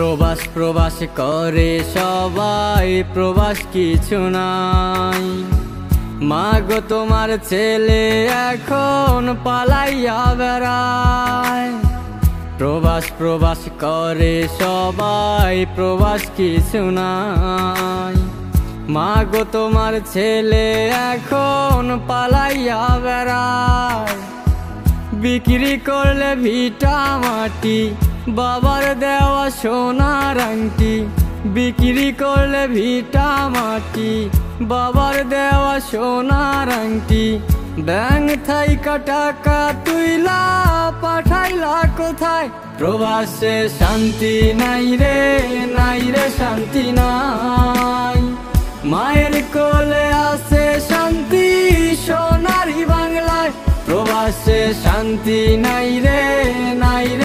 প্রবাস প্রবাস করে সবাই, প্রবাস কিছু নাই। মাগো তোমার ছেলে এখন পালাইয়া বেড়ায়। প্রবাস প্রবাস করে সবাই, প্রবাস কিছু নাই। মাগো তোমার ছেলে এখন পালাইয়া বেড়ায়। বিক্রি করলে ভিটা মাটি, বাবার দেওয়া সোনার আংটি। বিক্রি করলে ভিটা মাটি, বাবার দেওয়া সোনার আংটি। ব্যাংক থাইকা টাকা তুইলা পাঠাইলা কোথায়? প্রবাসে শান্তি নাই রে, নাই রে শান্তি নাই। মায়ের কোলে আছে শান্তি সোনারি বাংলায়। প্রবাসে শান্তি নাই রে, নাই রে।